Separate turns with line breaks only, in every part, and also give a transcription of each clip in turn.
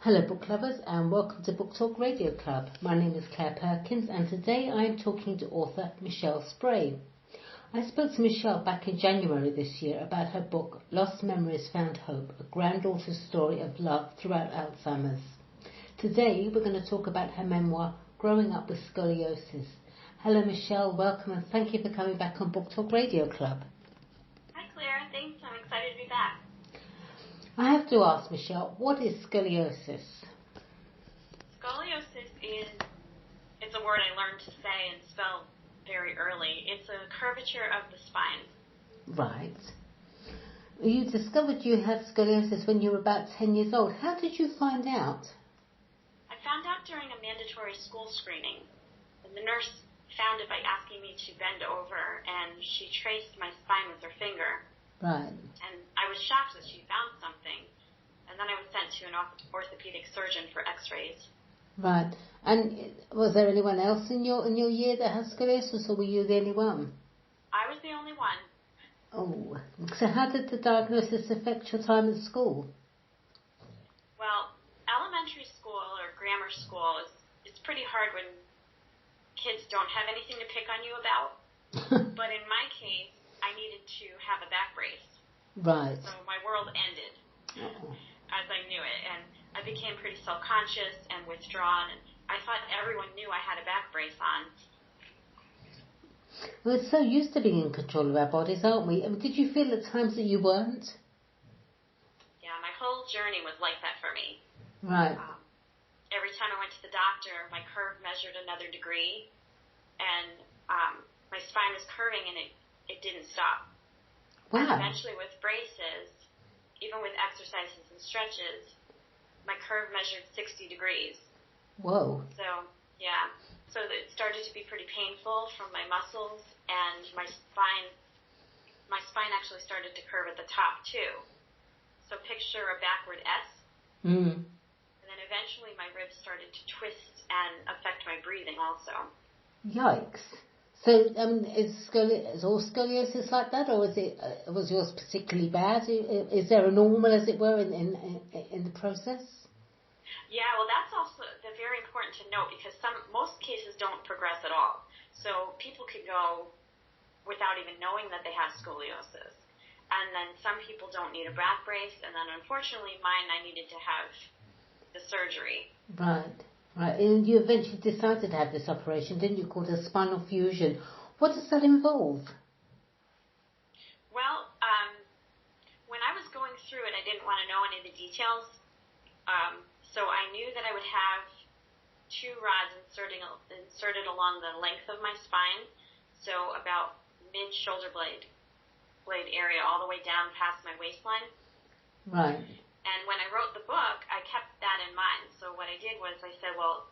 Hello book lovers and welcome to Book Talk Radio Club. My name is Claire Perkins and today I am talking to author Michelle Spray. I spoke to Michelle back in January this year about her book Lost Memories Found Hope, a granddaughter's story of love throughout Alzheimer's. Today we're going to talk about her memoir Growing Up with Scoliosis. Hello Michelle, welcome and thank you for coming back on Book Talk Radio Club.
Hi Claire, thanks. I'm excited to be back.
I have to ask Michelle, what is scoliosis?
Scoliosis it's a word I learned to say and spell very early. It's a curvature of the spine.
Right. You discovered you had scoliosis when you were about 10 years old. How did you find out?
I found out during a mandatory school screening. And the nurse found it by asking me to bend over, and she traced my spine with her finger.
Right.
And I was shocked that she found something. And then I was sent to an orthopedic surgeon for x-rays.
Right. And was there anyone else in your year that had scoliosis, or were you the only one?
I was the only one.
Oh. So how did the diagnosis affect your time at school?
Well, elementary school or grammar school it's pretty hard when kids don't have anything to pick on you about. But in my case, I needed to have a back brace.
Right.
So my world ended as I knew it. And I became pretty self-conscious and withdrawn. And I thought everyone knew I had a back brace on.
We're so used to being in control of our bodies, aren't we? I mean, did you feel at times that you weren't?
Yeah, my whole journey was like that for me.
Right.
Every time I went to the doctor, my curve measured another degree. And my spine was curving and it didn't stop.
Wow.
And eventually with braces, even with exercises and stretches, my curve measured 60 degrees.
Whoa.
So, yeah. So it started to be pretty painful from my muscles, and my spine actually started to curve at the top too. So picture a backward S.
Mm.
And then eventually my ribs started to twist and affect my breathing also.
Yikes. So, is all scoliosis like that, or was yours particularly bad? Is there a normal, as it were, in the process?
Yeah, well, that's also very important to note because most cases don't progress at all. So people could go without even knowing that they have scoliosis, and then some people don't need a back brace, and then unfortunately mine, I needed to have the surgery.
Right. Right, and you eventually decided to have this operation, didn't you, called a spinal fusion. What does that involve?
Well, when I was going through it, I didn't want to know any of the details. So I knew that I would have 2 rods inserted along the length of my spine, so about mid-shoulder blade area, all the way down past my waistline.
Right.
And when I wrote the book, I kept that in mind. So what I did was I said, well,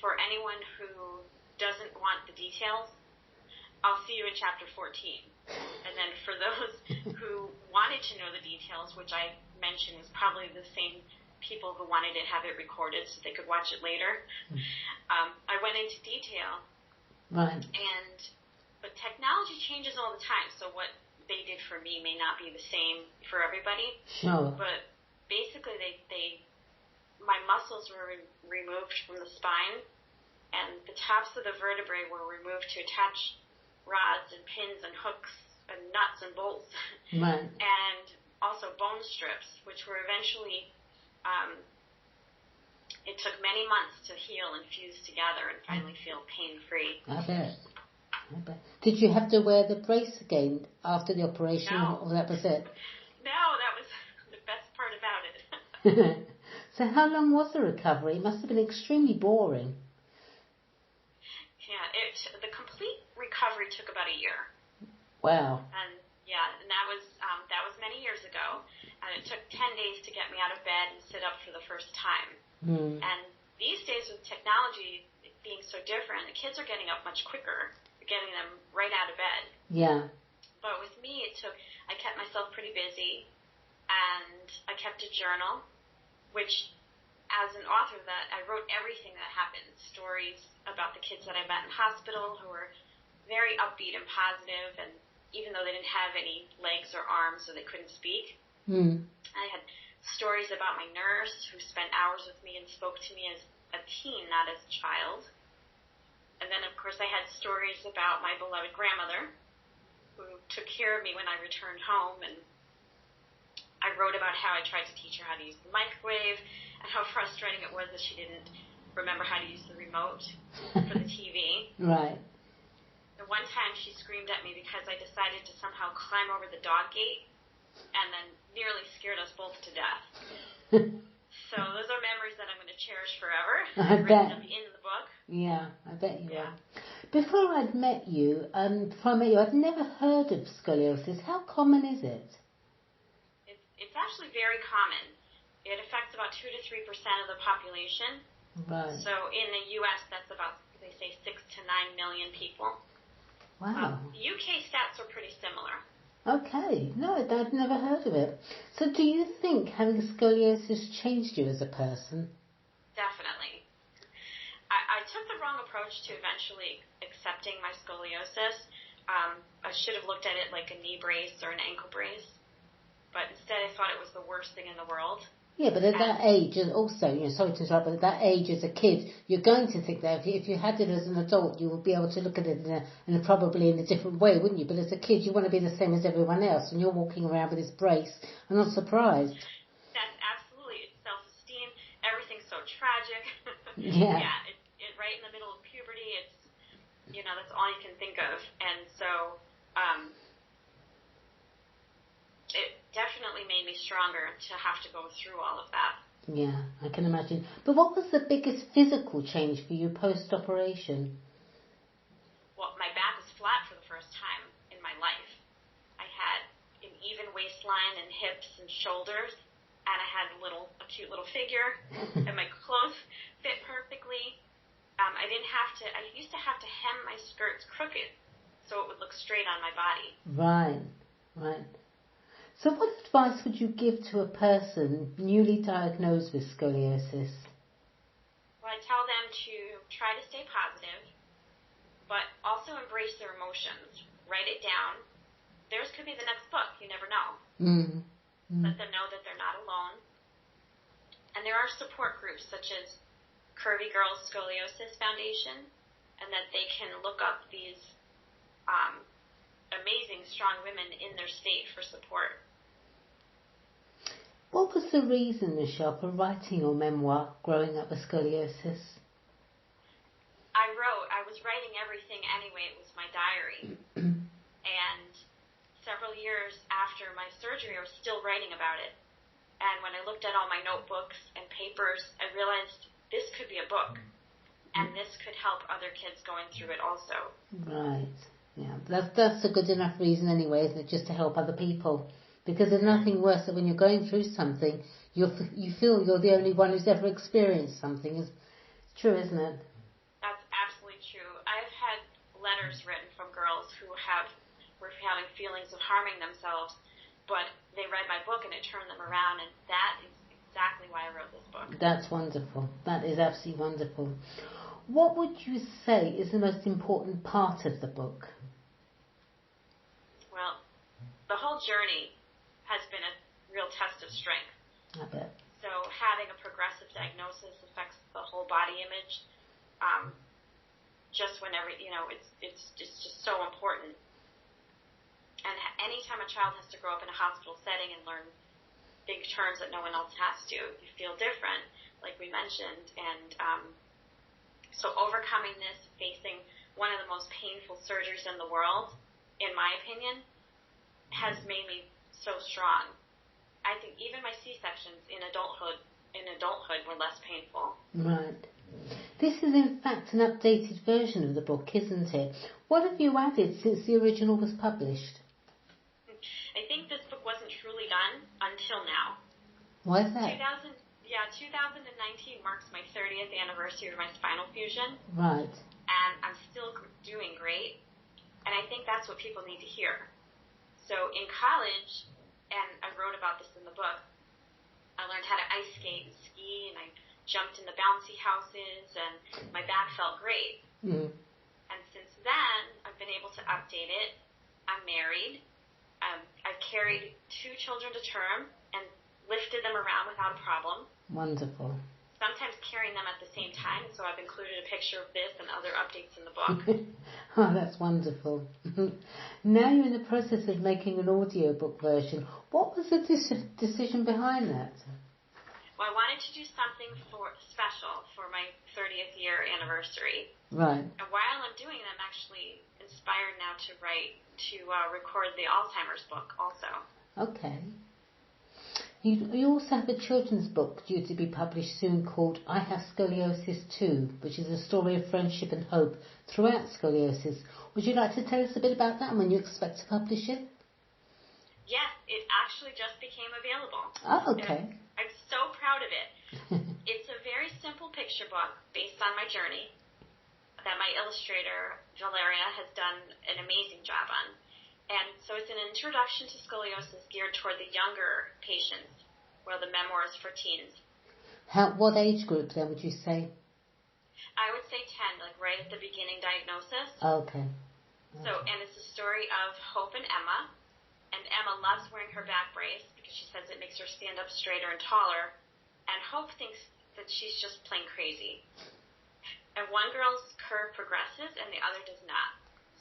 for anyone who doesn't want the details, I'll see you in chapter 14. And then for those who wanted to know the details, which I mentioned was probably the same people who wanted to have it recorded so they could watch it later, I went into detail.
Right.
But technology changes all the time, so what they did for me may not be the same for everybody.
Sure.
But basically, my muscles were removed from the spine, and the tops of the vertebrae were removed to attach rods and pins and hooks and nuts and bolts.
Right.
And also bone strips, which were eventually, it took many months to heal and fuse together and finally feel pain-free.
I bet. Did you have to wear the brace again after the operation, or that was it?
No, that was the best part about it.
So how long was the recovery? It must have been extremely boring.
Yeah, the complete recovery took about a year.
Wow.
And that was many years ago, and it took 10 days to get me out of bed and sit up for the first time.
Mm.
And these days with technology being so different, the kids are getting up much quicker, getting them right out of bed.
Yeah.
But with me, I kept myself pretty busy, and I kept a journal, which, as an author, that I wrote everything that happened, stories about the kids that I met in hospital who were very upbeat and positive, and even though they didn't have any legs or arms or they couldn't speak, I had stories about my nurse who spent hours with me and spoke to me as a teen, not as a child. And then, of course, I had stories about my beloved grandmother who took care of me when I returned home. And I wrote about how I tried to teach her how to use the microwave and how frustrating it was that she didn't remember how to use the remote for the TV.
Right.
And one time she screamed at me because I decided to somehow climb over the dog gate and then nearly scared us both to death. So those are memories that I'm going to cherish forever.
I
I've
bet.
written them in the book.
Yeah, I bet you are. Before I'd met you, I'd never heard of scoliosis. How common is it?
It's actually very common. It affects about 2 to 3% of the population.
Right.
So in the U.S., that's about, they say, 6 to 9 million people.
Wow.
UK stats are pretty similar.
Okay. No, I'd never heard of it. So do you think having scoliosis changed you as a person?
Definitely. I took the wrong approach to eventually accepting my scoliosis. I should have looked at it like a knee brace or an ankle brace. But instead I thought it was the worst thing in the world.
Yeah, but at that age, also, sorry to interrupt, but at that age as a kid, you're going to think that if you had it as an adult, you would be able to look at it probably in a different way, wouldn't you? But as a kid, you want to be the same as everyone else, and you're walking around with this brace. I'm not surprised.
That's absolutely, it's self-esteem. Everything's so tragic.
Yeah.
Yeah, it's right in the middle of puberty. It's, that's all you can think of. And so, it definitely made me stronger to have to go through all of that.
Yeah, I can imagine. But what was the biggest physical change for you post-operation?
Well, my back was flat for the first time in my life. I had an even waistline and hips and shoulders, and I had a cute little figure, and my clothes fit perfectly. I used to have to hem my skirts crooked so it would look straight on my body.
Right. So what advice would you give to a person newly diagnosed with scoliosis?
Well, I tell them to try to stay positive, but also embrace their emotions. Write it down. Theirs could be the next book. You never know. Let them know that they're not alone. And there are support groups such as Curvy Girls Scoliosis Foundation, and that they can look up these amazing, strong women in their state for support.
What was the reason, Michelle, for writing your memoir, Growing Up with Scoliosis?
I was writing everything anyway. It was my diary. And several years after my surgery, I was still writing about it. And when I looked at all my notebooks and papers, I realized this could be a book. And this could help other kids going through it also.
Right. Yeah. That's a good enough reason anyway, isn't it? Just to help other people. Because there's nothing worse than when you're going through something, you feel you're the only one who's ever experienced something. It's true, isn't it?
That's absolutely true. I've had letters written from girls who were having feelings of harming themselves, but they read my book and it turned them around, and that is exactly why I wrote this book.
That's wonderful. That is absolutely wonderful. What would you say is the most important part of the book?
Well, the whole journey has been a real test of strength.
I bet.
So having a progressive diagnosis affects the whole body image. Just whenever, it's just so important. And anytime a child has to grow up in a hospital setting and learn big terms that no one else has to, you feel different, like we mentioned. And so overcoming this, facing one of the most painful surgeries in the world, in my opinion, has made me so strong. I think even my C-sections in adulthood were less painful.
Right. This is in fact an updated version of the book, isn't it? What have you added since the original was published?
I think this book wasn't truly done until now.
Why is that?
2019 marks my 30th anniversary of my spinal fusion.
Right.
And I'm still doing great. And I think that's what people need to hear. So in college, and I wrote about this in the book, I learned how to ice skate and ski, and I jumped in the bouncy houses, and my back felt great. And since then, I've been able to update it. I'm married. I've carried 2 children to term, and lifted them around without a problem.
Wonderful.
Sometimes carrying them at the same time, so I've included a picture of this and other updates in the book.
Oh, that's wonderful. Now you're in the process of making an audiobook version. What was the decision behind that?
Well, I wanted to do something special for my 30th year anniversary.
Right.
And while I'm doing it, I'm actually inspired now to record the Alzheimer's book also.
Okay. You also have a children's book due to be published soon called I Have Scoliosis Too, which is a story of friendship and hope throughout scoliosis. Would you like to tell us a bit about that and when you expect to publish it?
Yes, it actually just became available.
Oh, okay.
I'm so proud of it. It's a very simple picture book based on my journey that my illustrator, Valeria, has done an amazing job on. And so it's an introduction to scoliosis geared toward the younger patients, where the memoir is for teens.
What age group then would you say?
I would say 10, like right at the beginning diagnosis.
Okay.
And it's a story of Hope and Emma. And Emma loves wearing her back brace because she says it makes her stand up straighter and taller. And Hope thinks that she's just plain crazy. And one girl's curve progresses and the other does not.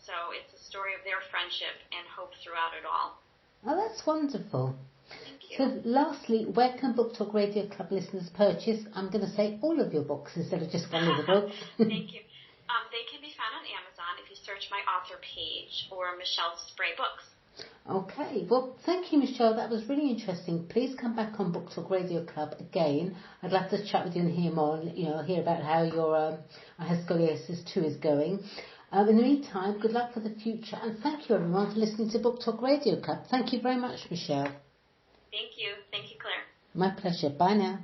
So it's a story of their friendship and hope throughout it all.
Oh, that's wonderful.
Thank you.
So lastly, where can Book Talk Radio Club listeners purchase, I'm going to say, all of your books instead of just one of the books?
Thank you. They can be found on Amazon if you search my author page or Michelle Spray Books.
Okay, well, thank you, Michelle. That was really interesting. Please come back on Book Talk Radio Club again. I'd love to chat with you and hear more, hear about how your I Have Scoliosis 2 is going. In the meantime, good luck for the future, and thank you everyone for listening to Book Talk Radio Club. Thank you very much, Michelle.
Thank you. Thank you, Claire.
My pleasure. Bye now.